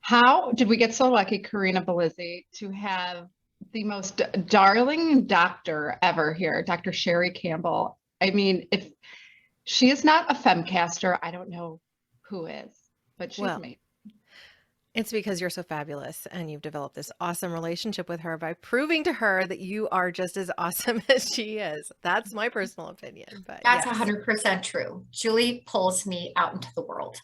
How did we get so lucky, Corinna Belizzi, to have the most darling doctor ever here, Dr. Sherrie Campbell? I mean, if she is not a Femcaster, I don't know who is, but she's Well, me. it's because you're so fabulous and you've developed this awesome relationship with her by proving to her that you are just as awesome as she is. That's my personal opinion, but That's yes. 100% true. Julie pulls me out into the world.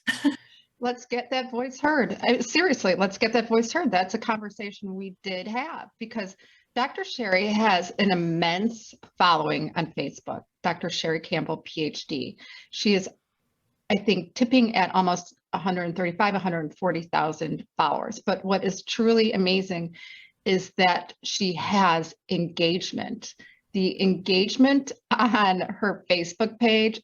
Let's get that voice heard. Seriously, let's get that voice heard. That's a conversation we did have because Dr. Sherrie has an immense following on Facebook. Dr. Sherrie Campbell, Ph.D. She is, I think, tipping at almost 135, 140,000 followers. But what is truly amazing is that she has engagement. The engagement on her Facebook page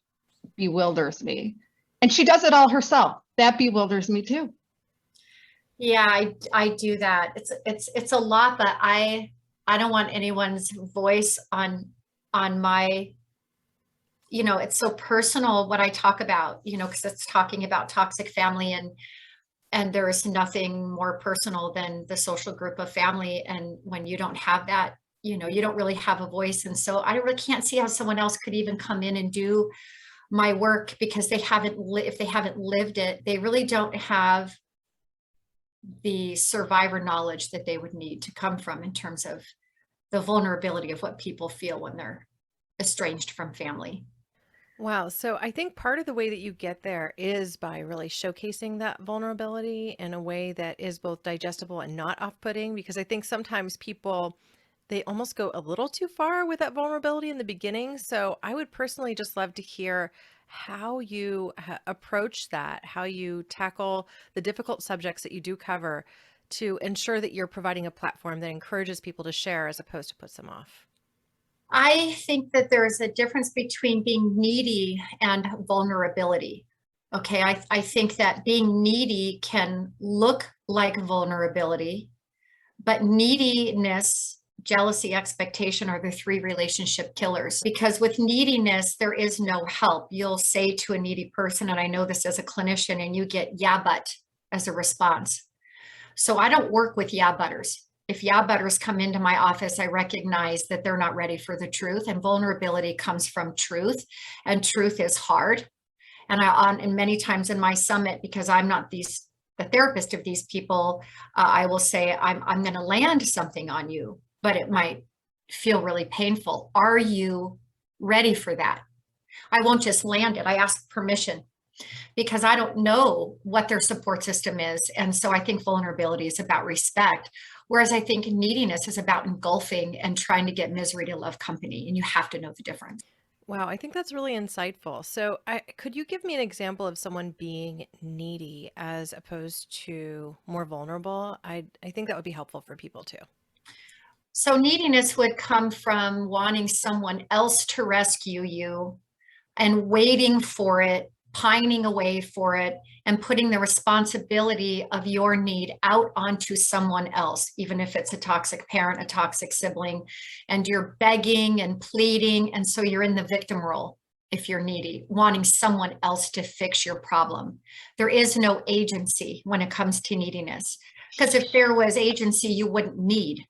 bewilders me. And she does it all herself. That bewilders me too. Yeah, I do that. It's a lot, but I don't want anyone's voice on my, it's so personal what I talk about, because it's talking about toxic family and there is nothing more personal than the social group of family. And when you don't have that, you don't really have a voice. And so I really can't see how someone else could even come in and do my work because if they haven't lived it, they really don't have the survivor knowledge that they would need to come from in terms of the vulnerability of what people feel when they're estranged from family. Wow. So I think part of the way that you get there is by really showcasing that vulnerability in a way that is both digestible and not off-putting, because I think sometimes people, they almost go a little too far with that vulnerability in the beginning. So I would personally just love to hear how you approach that, how you tackle the difficult subjects that you do cover to ensure that you're providing a platform that encourages people to share as opposed to puts them off. I think that there is a difference between being needy and vulnerability. Okay, I think that being needy can look like vulnerability, but neediness, jealousy, expectation are the three relationship killers. Because with neediness, there is no help. You'll say to a needy person, and I know this as a clinician, and you get yeah, but as a response. So I don't work with yeah, butters. If yeah, butters come into my office, I recognize that they're not ready for the truth, and vulnerability comes from truth, and truth is hard. And many times in my summit, because I'm not the therapist of these people, I will say, I'm going to land something on you, but it might feel really painful. Are you ready for that? I won't just land it. I ask permission because I don't know what their support system is. And so I think vulnerability is about respect, whereas I think neediness is about engulfing and trying to get misery to love company. And you have to know the difference. Wow, I think that's really insightful. So, could you give me an example of someone being needy as opposed to more vulnerable? I think that would be helpful for people too. So neediness would come from wanting someone else to rescue you and waiting for it, pining away for it, and putting the responsibility of your need out onto someone else, even if it's a toxic parent, a toxic sibling, and you're begging and pleading. And so you're in the victim role if you're needy, wanting someone else to fix your problem. There is no agency when it comes to neediness, because if there was agency, you wouldn't need.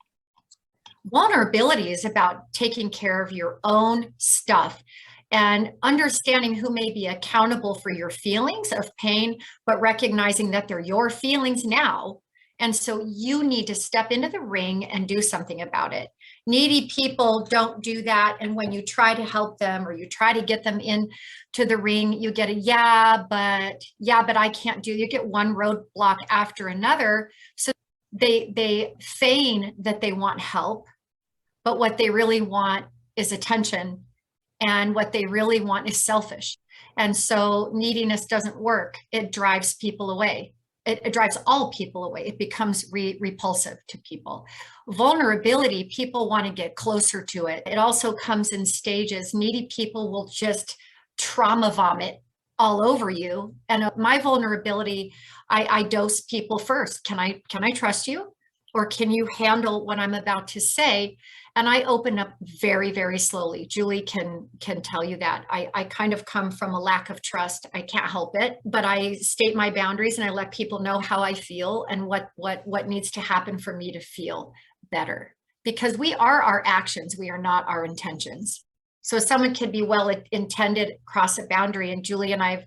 Vulnerability is about taking care of your own stuff and understanding who may be accountable for your feelings of pain, but recognizing that they're your feelings now. And so you need to step into the ring and do something about it. Needy people don't do that. And when you try to help them or you try to get them into the ring, you get a yeah, but I can't do. You get one roadblock after another. So they feign that they want help, but what they really want is attention. And what they really want is selfish. And so neediness doesn't work. It drives people away. It drives all people away. It becomes repulsive to people. Vulnerability, people want to get closer to it. It also comes in stages. Needy people will just trauma vomit all over you. And my vulnerability, I dose people first. Can I trust you? Or can you handle what I'm about to say? And I open up very, very slowly. Julie can tell you that. I kind of come from a lack of trust. I can't help it, but I state my boundaries and I let people know how I feel and what needs to happen for me to feel better. Because we are our actions, we are not our intentions. So someone can be well intended, cross a boundary, and Julie and I've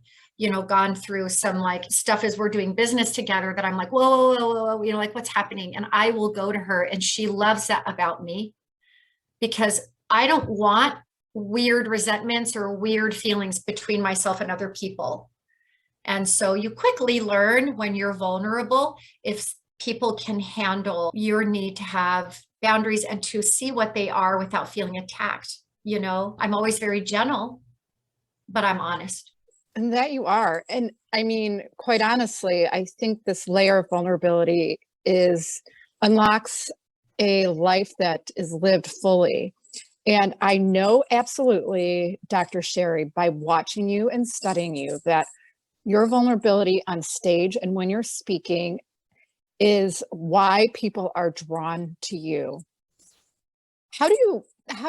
gone through some like stuff as we're doing business together that I'm like, whoa, whoa, whoa, whoa, like what's happening? And I will go to her, and she loves that about me, because I don't want weird resentments or weird feelings between myself and other people. And so you quickly learn when you're vulnerable, if people can handle your need to have boundaries and to see what they are without feeling attacked. I'm always very gentle, but I'm honest. And that you are. And I mean, quite honestly, I think this layer of vulnerability unlocks a life that is lived fully. And I know absolutely, Dr. Sherrie, by watching you and studying you, that your vulnerability on stage and when you're speaking is why people are drawn to you. How do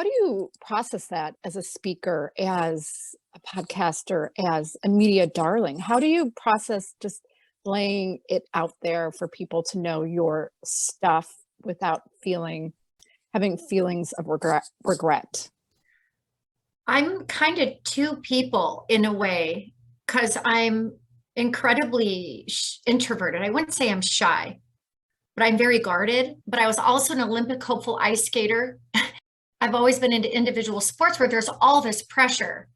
you process that as a speaker, as a podcaster, as a media darling? How do you process just laying it out there for people to know your stuff without having feelings of regret? I'm kind of two people in a way, because I'm incredibly introverted. I wouldn't say I'm shy, but I'm very guarded. But I was also an Olympic hopeful ice skater. I've always been into individual sports where there's all this pressure,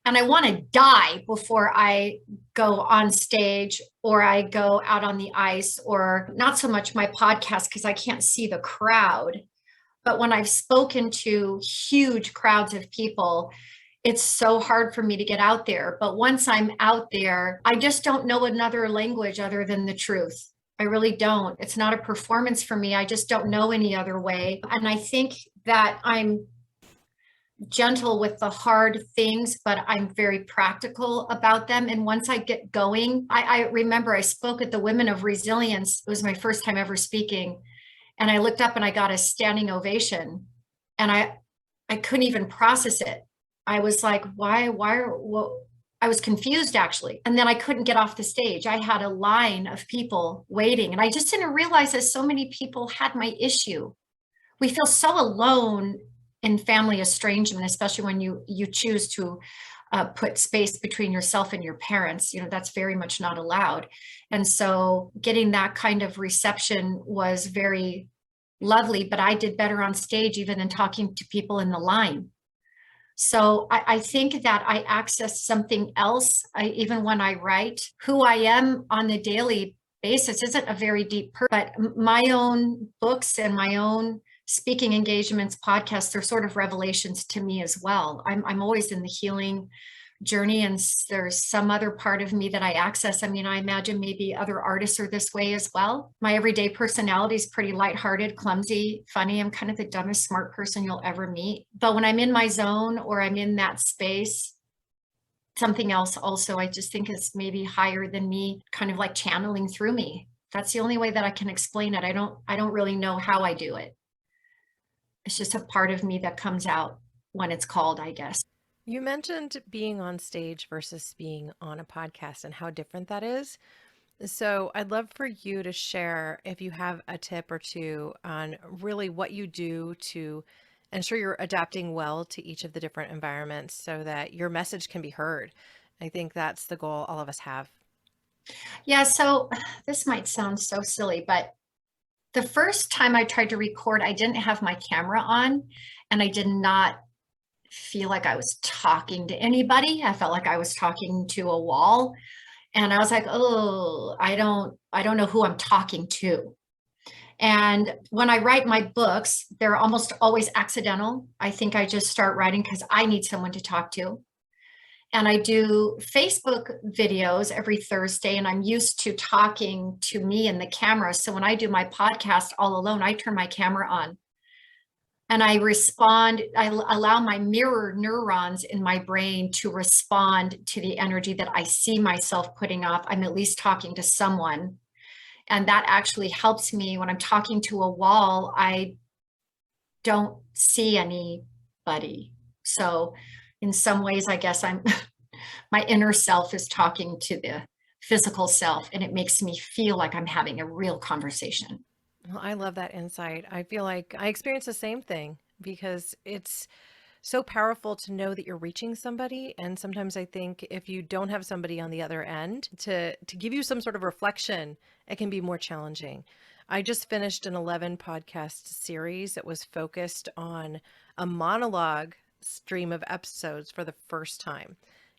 and I want to die before I go on stage or I go out on the ice, or not so much my podcast because I can't see the crowd. But when I've spoken to huge crowds of people, it's so hard for me to get out there. But once I'm out there, I just don't know another language other than the truth. I really don't. It's not a performance for me. I just don't know any other way. And I think that I'm gentle with the hard things, but I'm very practical about them. And once I get going, I remember I spoke at the Women of Resilience. It was my first time ever speaking. And I looked up and I got a standing ovation, and I couldn't even process it. I was like, I was confused actually. And then I couldn't get off the stage. I had a line of people waiting, and I just didn't realize that so many people had my issue. We feel so alone in family estrangement, especially when you choose to put space between yourself and your parents. That's very much not allowed. And so getting that kind of reception was very lovely, but I did better on stage even than talking to people in the line. So I think that I access something else. Even when I write, who I am on the daily basis isn't a very deep but my own books and my own speaking engagements, podcasts, they're sort of revelations to me as well. I'm always in the healing journey, and there's some other part of me that I access. I mean, I imagine maybe other artists are this way as well. My everyday personality is pretty lighthearted, clumsy, funny. I'm kind of the dumbest smart person you'll ever meet. But when I'm in my zone or I'm in that space, something else also I just think is maybe higher than me, kind of like channeling through me. That's the only way that I can explain it. I don't really know how I do it. It's just a part of me that comes out when it's called, I guess. You mentioned being on stage versus being on a podcast and how different that is. So I'd love for you to share if you have a tip or two on really what you do to ensure you're adapting well to each of the different environments so that your message can be heard. I think that's the goal all of us have. Yeah, so this might sound so silly, but the first time I tried to record, I didn't have my camera on, and I did not feel like I was talking to anybody. I felt like I was talking to a wall, and I was like, oh, I don't know who I'm talking to. And when I write my books, they're almost always accidental. I think I just start writing because I need someone to talk to. And I do Facebook videos every Thursday, and I'm used to talking to me and the camera. So when I do my podcast all alone, I turn my camera on and I respond. I allow my mirror neurons in my brain to respond to the energy that I see myself putting off. I'm at least talking to someone. And that actually helps me when I'm talking to a wall. I don't see anybody. So in some ways, I guess my inner self is talking to the physical self, and it makes me feel like I'm having a real conversation. Well, I love that insight. I feel like I experience the same thing because it's so powerful to know that you're reaching somebody. And sometimes I think if you don't have somebody on the other end to give you some sort of reflection, it can be more challenging. I just finished an 11 podcast series that was focused on a monologue stream of episodes for the first time.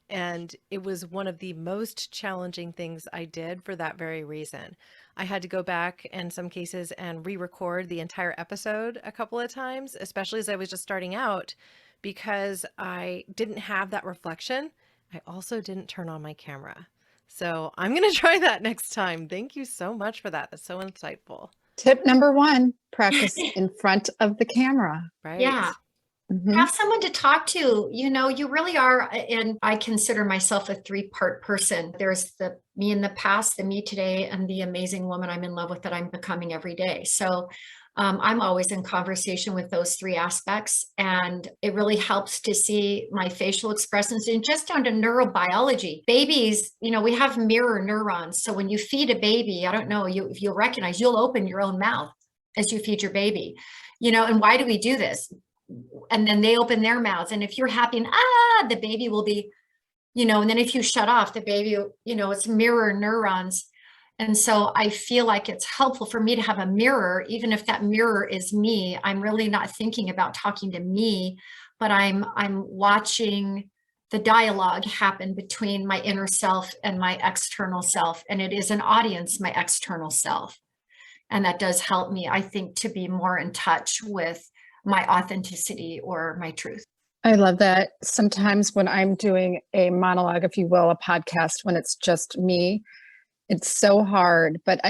And it was one of the most challenging things I did for that very reason. I had to go back in some cases and re-record the entire episode a couple of times, especially as I was just starting out, because I didn't have that reflection. I also didn't turn on my camera. So I'm going to try that next time. Thank you so much for that. That's so insightful. Tip number 1, practice in front of the camera. Right? Yeah. Mhm. Have someone to talk to. You really are. And I consider myself a 3-part person. There's the me in the past, the me today, and the amazing woman I'm in love with that I'm becoming every day. So I'm always in conversation with those 3 aspects. And it really helps to see my facial expressions. And just down to neurobiology, babies, we have mirror neurons. So when you feed a baby, I don't know if you'll recognize, you'll open your own mouth as you feed your baby. And why do we do this? And then they open their mouths. And if you're happy and the baby will be, and then if you shut off the baby, it's mirror neurons. And so I feel like it's helpful for me to have a mirror, even if that mirror is me. I'm really not thinking about talking to me, but I'm watching the dialogue happen between my inner self and my external self. And it is an audience, my external self. And that does help me, I think, to be more in touch with my authenticity or my truth. I love that. Sometimes when I'm doing a monologue, if you will, a podcast, when it's just me, it's so hard. But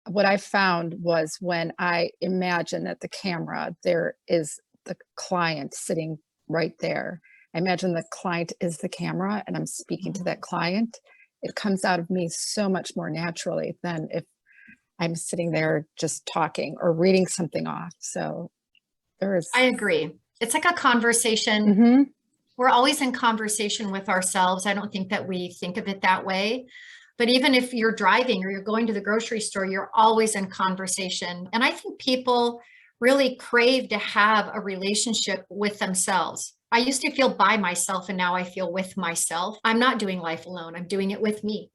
what I found was when I imagine at the camera, there is the client sitting right there. I imagine the client is the camera and I'm speaking to that client. It comes out of me so much more naturally than if I'm sitting there just talking or reading something off. So I agree. It's like a conversation. Mm-hmm. We're always in conversation with ourselves. I don't think that we think of it that way. But even if you're driving or you're going to the grocery store, you're always in conversation. And I think people really crave to have a relationship with themselves. I used to feel by myself and now I feel with myself. I'm not doing life alone. I'm doing it with me.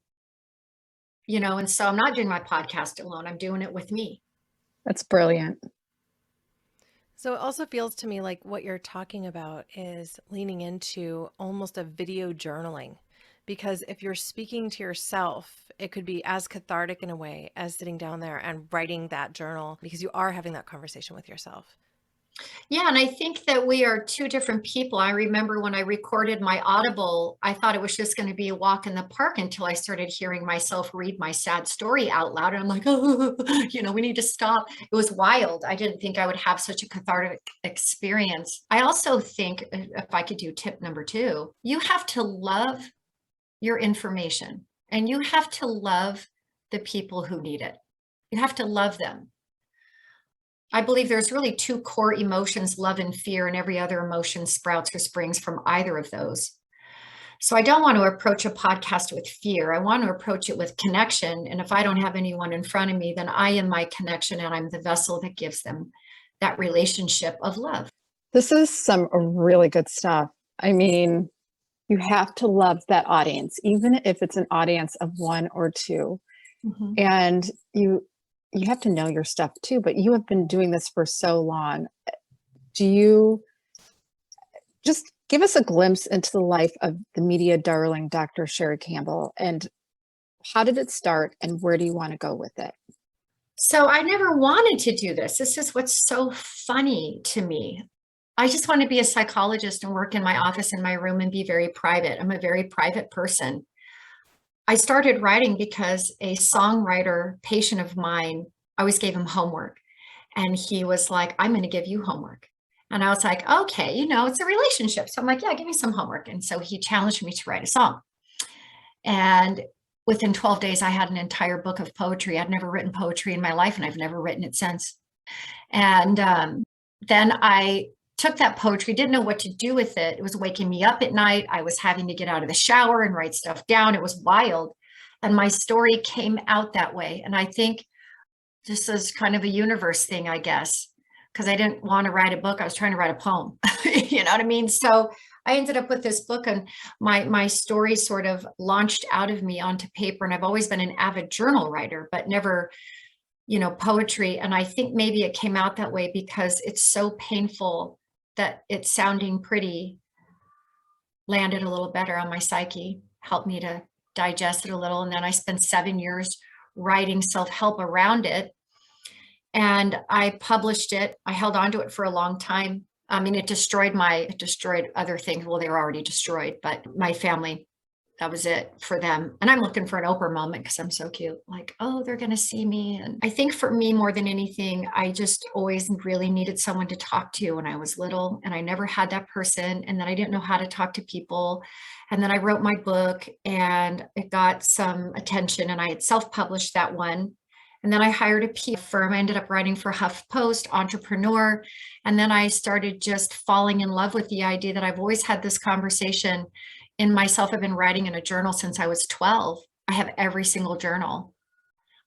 And so I'm not doing my podcast alone. I'm doing it with me. That's brilliant. So it also feels to me like what you're talking about is leaning into almost a video journaling, because if you're speaking to yourself, it could be as cathartic in a way as sitting down there and writing that journal, because you are having that conversation with yourself. Yeah, and I think that we are 2 different people. I remember when I recorded my Audible, I thought it was just going to be a walk in the park until I started hearing myself read my sad story out loud. And I'm like, oh, we need to stop. It was wild. I didn't think I would have such a cathartic experience. I also think, if I could do tip number 2, you have to love your information and you have to love the people who need it. You have to love them. I believe there's really 2 core emotions, love and fear, and every other emotion sprouts or springs from either of those. So I don't want to approach a podcast with fear. I want to approach it with connection. And if I don't have anyone in front of me, then I am my connection and I'm the vessel that gives them that relationship of love. This is some really good stuff. I mean, you have to love that audience, even if it's an audience of 1 or 2. Mm-hmm. And you have to know your stuff too, but you have been doing this for so long. Do you just give us a glimpse into the life of the media darling, Dr. Sherrie Campbell, and how did it start and where do you want to go with it? So I never wanted to do this. This is what's so funny to me. I just want to be a psychologist and work in my office in my room and be very private. I'm a very private person. I started writing because a songwriter patient of mine, I always gave him homework. And he was like, I'm going to give you homework. And I was like, okay, it's a relationship. So I'm like, yeah, give me some homework. And so he challenged me to write a song. And within 12 days, I had an entire book of poetry. I'd never written poetry in my life, and I've never written it since. And then I took that poetry, didn't know what to do with it. It was waking me up at night. I was having to get out of the shower and write stuff down. It was wild. And my story came out that way. And I think this is kind of a universe thing, I guess, because I didn't want to write a book. I was trying to write a poem. You know what I mean? So I ended up with this book, and my story sort of launched out of me onto paper. And I've always been an avid journal writer, but never, poetry. And I think maybe it came out that way because it's so painful that it's sounding pretty landed a little better on my psyche, helped me to digest it a little. And then I spent 7 years writing self-help around it. And I published it. I held on to it for a long time. I mean, it destroyed other things. Well, they were already destroyed, but my family, that was it for them. And I'm looking for an Oprah moment because I'm so cute. Like, oh, they're going to see me. And I think for me, more than anything, I just always really needed someone to talk to when I was little. And I never had that person. And then I didn't know how to talk to people. And then I wrote my book, and it got some attention, and I had self-published that one. And then I hired a PR firm. I ended up writing for Huffington Post, Entrepreneur. And then I started just falling in love with the idea that I've always had this conversation in myself. I've been writing in a journal since I was 12. I have every single journal.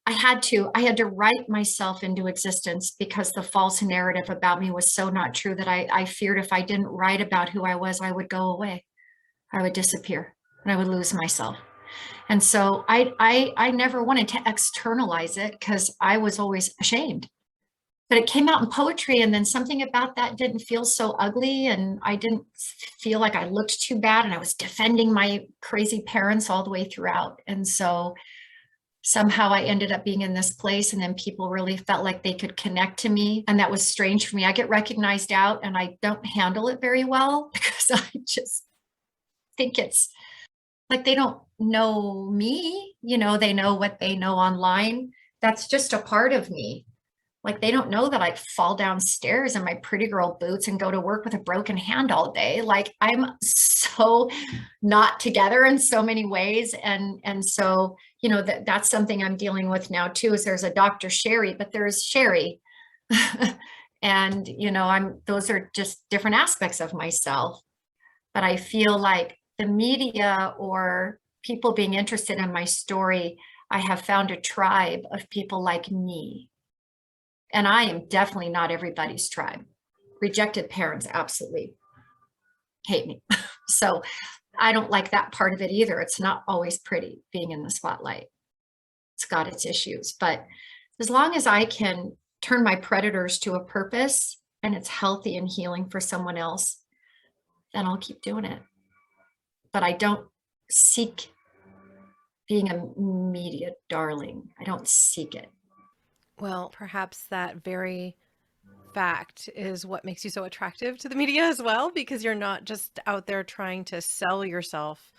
I had to write myself into existence because the false narrative about me was so not true that I feared if I didn't write about who I was, I would go away. I would disappear and I would lose myself. And so I never wanted to externalize it because I was always ashamed. But it came out in poetry, and then something about that didn't feel so ugly, and I didn't feel like I looked too bad, and I was defending my crazy parents all the way throughout. And so somehow I ended up being in this place, and then people really felt like they could connect to me, and that was strange for me. I get recognized out, and I don't handle it very well because I just think it's like they don't know me, they know what they know online. That's just a part of me. Like they don't know that I fall downstairs in my pretty girl boots and go to work with a broken hand all day. Like I'm so not together in so many ways. And so, that's something I'm dealing with now too, is there's a Dr. Sherrie, but there's Sherrie. And, those are just different aspects of myself. But I feel like the media or people being interested in my story, I have found a tribe of people like me. And I am definitely not everybody's tribe. Rejected parents absolutely hate me. So I don't like that part of it either. It's not always pretty being in the spotlight. It's got its issues. But as long as I can turn my predators to a purpose and it's healthy and healing for someone else, then I'll keep doing it. But I don't seek being a media darling. I don't seek it. Well, perhaps that very fact is what makes you so attractive to the media as well, because you're not just out there trying to sell yourself.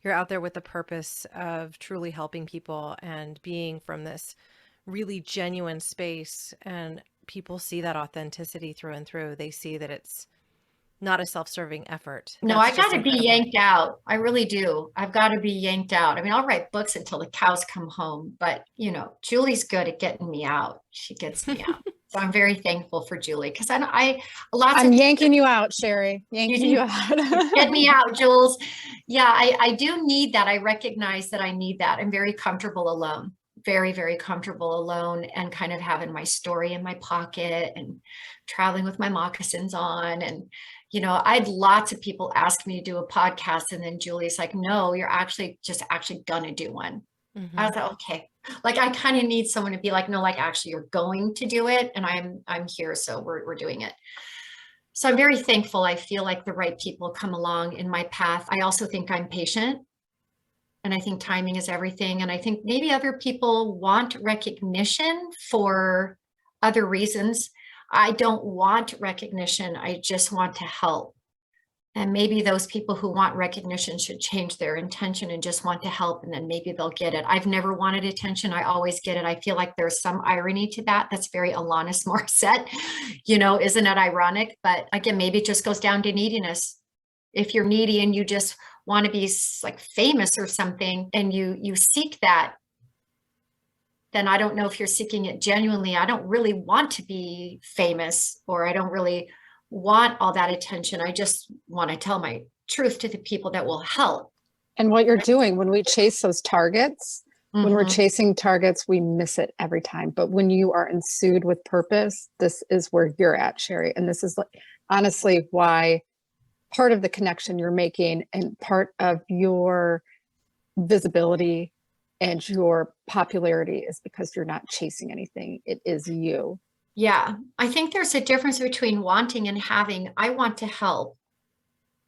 You're out there with the purpose of truly helping people and being from this really genuine space. And people see that authenticity through and through. They see that it's not a self-serving effort. No, I got to be yanked out. I really do. I've got to be yanked out. I mean, I'll write books until the cows come home, but Julie's good at getting me out. She gets me out. So I'm very thankful for Julie because I'm yanking you out, Sherrie. Yanking you out. Get me out, Jules. Yeah, I do need that. I recognize that I need that. I'm very comfortable alone. Very, very comfortable alone and kind of having my story in my pocket and traveling with my moccasins on. And, I had lots of people ask me to do a podcast. And then Julie's like, no, you're actually going to do one. Mm-hmm. I was like, okay. Like, I kind of need someone to be like, no, like actually you're going to do it. And I'm here. So we're doing it. So I'm very thankful. I feel like the right people come along in my path. I also think I'm patient. And I think timing is everything. And I think maybe other people want recognition for other reasons. I don't want recognition. I just want to help. And maybe those people who want recognition should change their intention and just want to help. And then maybe they'll get it. I've never wanted attention. I always get it. I feel like there's some irony to that. That's very Alanis Morissette, isn't it ironic? But again, maybe it just goes down to neediness. If you're needy and you just want to be like famous or something, and you seek that, then I don't know if you're seeking it genuinely. I don't really want to be famous, or I don't really want all that attention. I just want to tell my truth to the people that will help. And what you're doing when we chase those targets, when we're Mhm. chasing targets, we miss it every time. But when you are ensued with purpose, this is where you're at, Sherrie. And this is like, honestly why part of the connection you're making and part of your visibility and your popularity is because you're not chasing anything. It is you. Yeah, I think there's a difference between wanting and having. I want to help,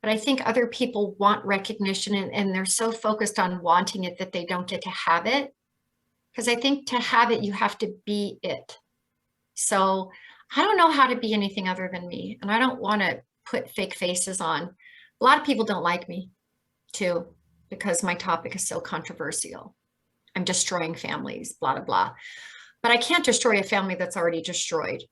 but I think other people want recognition, and they're so focused on wanting it that they don't get to have it. Because I think to have it, you have to be it. So I don't know how to be anything other than me. And I don't want to put fake faces on. A lot of people don't like me too, because my topic is so controversial. I'm destroying families, blah, blah, blah. But I can't destroy a family that's already destroyed,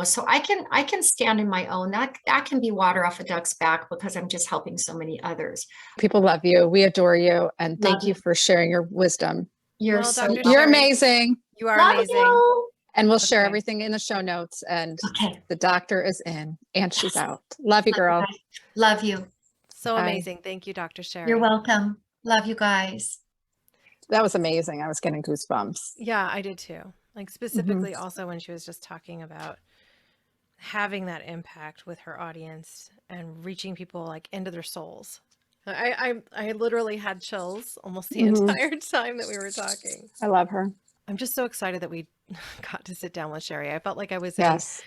so I can stand in my own. That can be water off a duck's back, because I'm just helping so many others. People love you. We adore you. And thank Love you you. for sharing your wisdom. You're Well, so Dr. You're Sherrie, amazing. You are Love amazing. you. And we'll share Okay. everything in the show notes. And Okay. the doctor is in and she's Yes. out. Love you, girl. guys. Love you. So Bye. amazing. Thank you, Dr. Sherrie. You're welcome. Love you guys. That was amazing. I was getting goosebumps. Yeah, I did too. Like specifically also when she was just talking about having that impact with her audience and reaching people like into their souls. I literally had chills almost the entire time that we were talking. I love her. I'm just so excited that we got to sit down with Sherrie. I felt like I was Yes.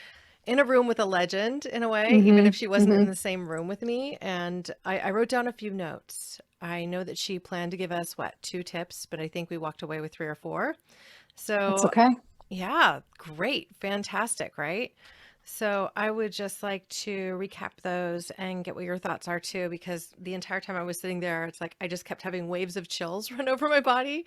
in a room with a legend in a way, even if she wasn't in the same room with me. And I wrote down a few notes. I know that she planned to give us 2 tips, but I think we walked away with 3 or 4. So That's okay. yeah, great. Fantastic, right? So I would just like to recap those and get what your thoughts are too, because the entire time I was sitting there, it's like I just kept having waves of chills run over my body,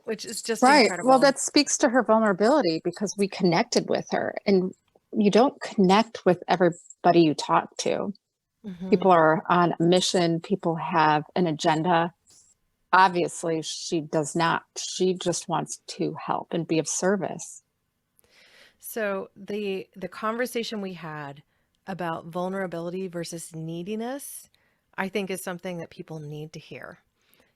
which is just Right. incredible. Well, that speaks to her vulnerability because we connected with her, and you don't connect with everybody you talk to. Mhm. People are on a mission. People have an agenda. Obviously, she does not. She just wants to help and be of service. So the conversation we had about vulnerability versus neediness, I think is something that people need to hear.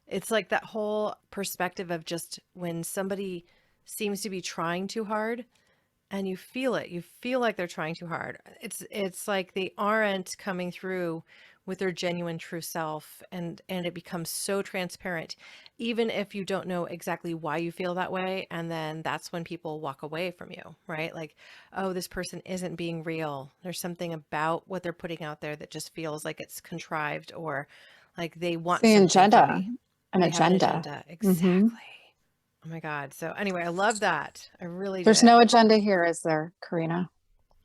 It's like that whole perspective of just when somebody seems to be trying too hard and you feel it, you feel like they're trying too hard. It's like they aren't coming through with their genuine true self, and it becomes so transparent, even if you don't know exactly why you feel that way. And then that's when people walk away from you, right? Like, oh, this person isn't being real. There's something about what they're putting out there that just feels like it's contrived, or like they want The something agenda. from me. An They have an agenda. agenda. Exactly. Oh my God. So anyway, I love that. I really There's did. no agenda here, is there, Corinna?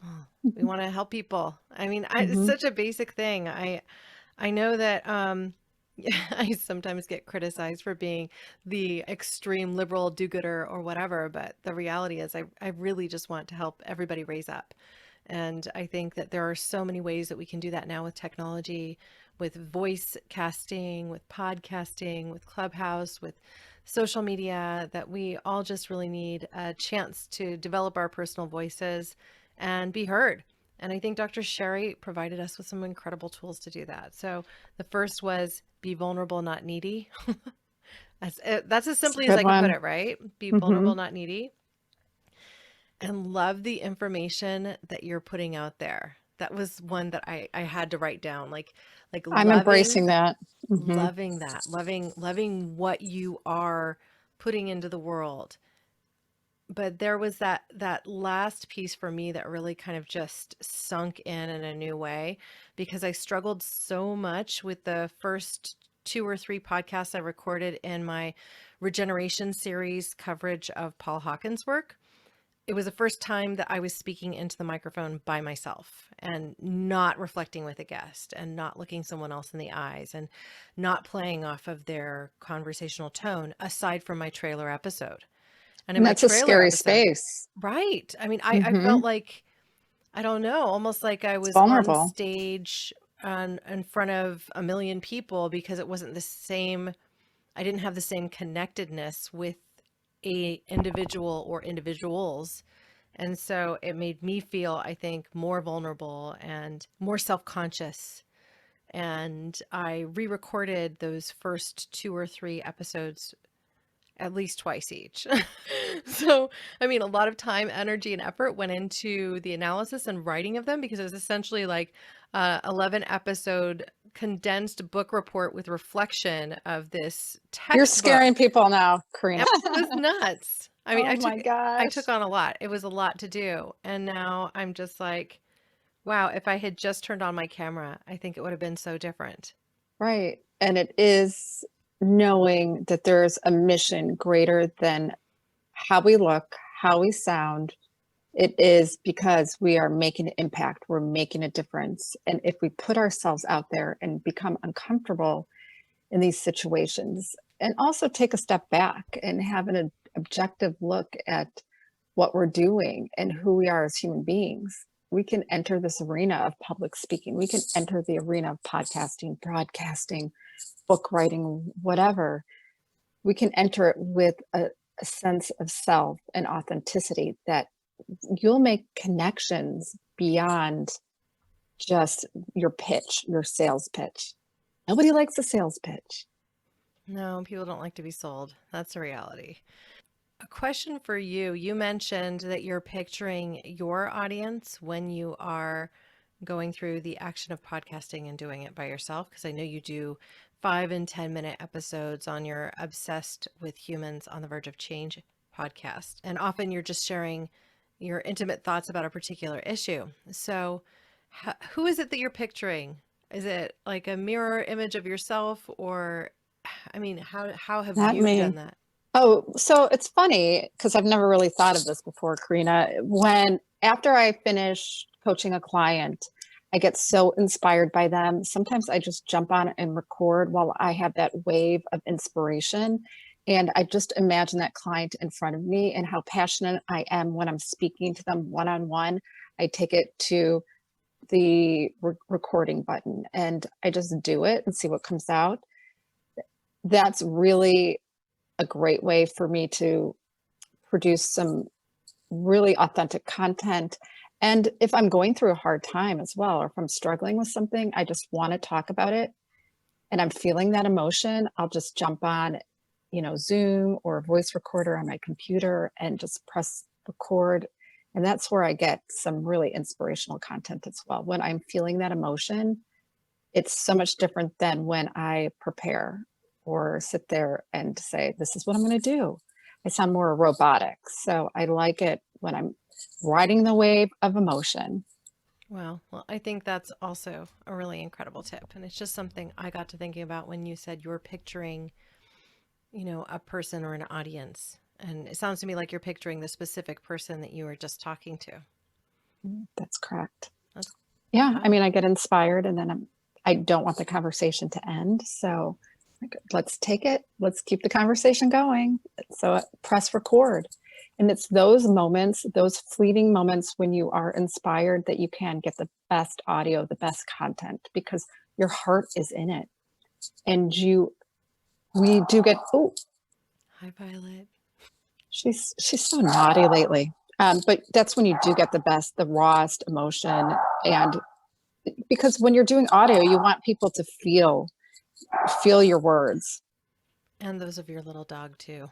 Oh, we want to help people. I mean, it's such a basic thing. I know that I sometimes get criticized for being the extreme liberal do-gooder or whatever, but the reality is I really just want to help everybody raise up. And I think that there are so many ways that we can do that now with technology, with voice casting, with podcasting, with Clubhouse, with social media, that we all just really need a chance to develop our personal voices and be heard. And I think Dr. Sherrie provided us with some incredible tools to do that. So the first was be vulnerable, not needy. That's as simply as I can put it, right? Be vulnerable, not needy. And love the information that you're putting out there. That was one that I had to write down. Like I'm embracing that. Loving that. Loving what you are putting into the world. But there was that last piece for me that really kind of just sunk in a new way, because I struggled so much with the first 2 or 3 podcasts I recorded in my regeneration series coverage of Paul Hawkins' work. It was the first time that I was speaking into the microphone by myself and not reflecting with a guest and not looking someone else in the eyes and not playing off of their conversational tone, aside from my trailer episode. And in that's my a trailer scary episode, space. right? I mean, I felt like, I don't know, almost like I was on vulnerable. stage in front of a million people because it wasn't the same. I didn't have the same connectedness with a individual or individuals. And so it made me feel, I think, more vulnerable and more self-conscious. And I re-recorded those first 2 or 3 episodes at least twice each. So, I mean, a lot of time, energy, and effort went into the analysis and writing of them because it was essentially like 11 episode condensed book report with reflection of this textbook. You're scaring people now, Corinna. It was nuts. I mean, Oh my I gosh. took on a lot. It was a lot to do. And now I'm just like, wow, if I had just turned on my camera, I think it would have been so different. Right. And it is knowing that there's a mission greater than how we look, how we sound. It is because we are making an impact, we're making a difference. And if we put ourselves out there and become uncomfortable in these situations, and also take a step back and have an objective look at what we're doing and who we are as human beings, we can enter this arena of public speaking. We can enter the arena of podcasting, broadcasting, book writing, whatever. We can enter it with a sense of self and authenticity that you'll make connections beyond just your pitch, your sales pitch. Nobody likes a sales pitch. No, people don't like to be sold. That's a reality. A question for you. You mentioned that you're picturing your audience when you are going through the action of podcasting and doing it by yourself, because I know you do 5 and 10-minute episodes on your Obsessed with Humans on the Verge of Change podcast. And often you're just sharing your intimate thoughts about a particular issue. So who is it that you're picturing? Is it like a mirror image of yourself, or, I mean, how have Not you me. done that? Oh, so it's funny because I've never really thought of this before, Corinna. After I finish coaching a client, I get so inspired by them. Sometimes I just jump on and record while I have that wave of inspiration. And I just imagine that client in front of me and how passionate I am when I'm speaking to them one-on-one. I take it to the recording button and I just do it and see what comes out. That's really a great way for me to produce some really authentic content. And if I'm going through a hard time as well, or if I'm struggling with something, I just want to talk about it and I'm feeling that emotion, I'll just jump on, Zoom or a voice recorder on my computer and just press record. And that's where I get some really inspirational content as well. When I'm feeling that emotion, it's so much different than when I prepare or sit there and say, this is what I'm going to do. I sound more robotic. So I like it when I'm riding the wave of emotion. Well, I think that's also a really incredible tip. And it's just something I got to thinking about when you said you're picturing, a person or an audience. And it sounds to me like you're picturing the specific person that you were just talking to. That's correct. Wow. I mean, I get inspired and then I don't want the conversation to end. So let's take it. Let's keep the conversation going. So press record. And it's those moments, those fleeting moments when you are inspired that you can get the best audio, the best content, because your heart is in it. And we do get, Hi, Violet. she's so naughty lately. But that's when you do get the rawest emotion. And because when you're doing audio, you want people to feel your words. And those of your little dog too.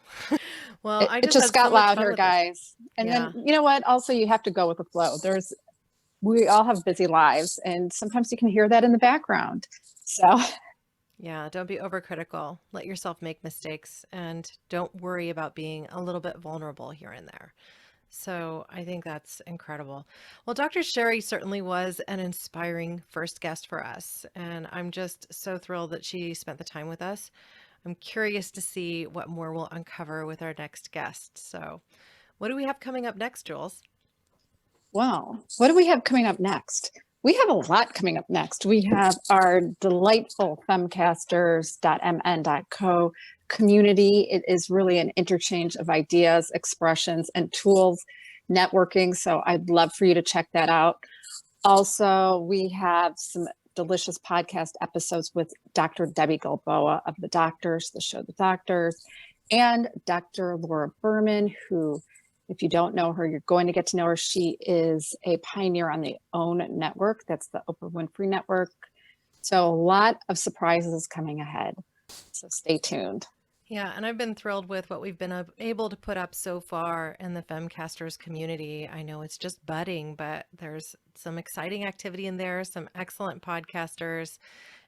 Well, I It just got louder, guys. And Yeah. then, you know what? Also, you have to go with the flow. We all have busy lives, and sometimes you can hear that in the background. So Yeah, don't be overcritical. Let yourself make mistakes and don't worry about being a little bit vulnerable here and there. So I think that's incredible. Well, Dr. Sherrie certainly was an inspiring first guest for us, and I'm just so thrilled that she spent the time with us. I'm curious to see what more we'll uncover with our next guest. So what do we have coming up next, Jules? well, what do we have coming up next? We have a lot coming up next. We have our delightful Femcasters.mn.co community. It is really an interchange of ideas, expressions, and tools, networking. So I'd love for you to check that out. Also, we have some delicious podcast episodes with Dr. Debbie Gilboa of The Doctors, the show The Doctors, and Dr. Laura Berman, who, if you don't know her, you're going to get to know her. She is a pioneer on the OWN network. That's the Oprah Winfrey Network. So a lot of surprises coming ahead. So stay tuned. Yeah, and I've been thrilled with what we've been able to put up so far in the Femcasters community. I know it's just budding, but there's some exciting activity in there, some excellent podcasters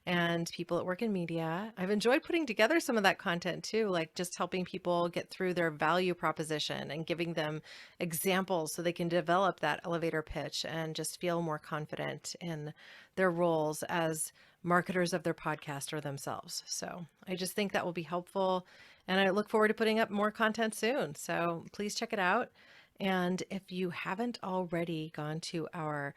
and people that work in media. I've enjoyed putting together some of that content too, like just helping people get through their value proposition and giving them examples so they can develop that elevator pitch and just feel more confident in their roles as marketers of their podcast or themselves. So I just think that will be helpful. And I look forward to putting up more content soon. So please check it out. And if you haven't already gone to our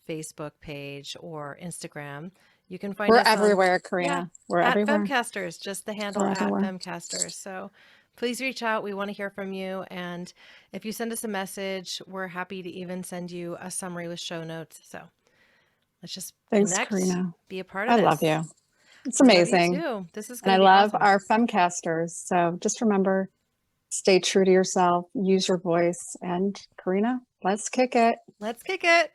Facebook page or Instagram, you can find We're us everywhere, on, Corinna. We're at everywhere. Femcasters, just the handle We're at everywhere. Femcasters. So please reach out. We want to hear from you. And if you send us a message, we're happy to even send you a summary with show notes. So let's just Thanks, connect, Corinna. be a part of I this. love you. It's I love you amazing. too. This is And I going to be love awesome. our Femcasters. So just remember, stay true to yourself, use your voice. And Corinna, let's kick it. Let's kick it.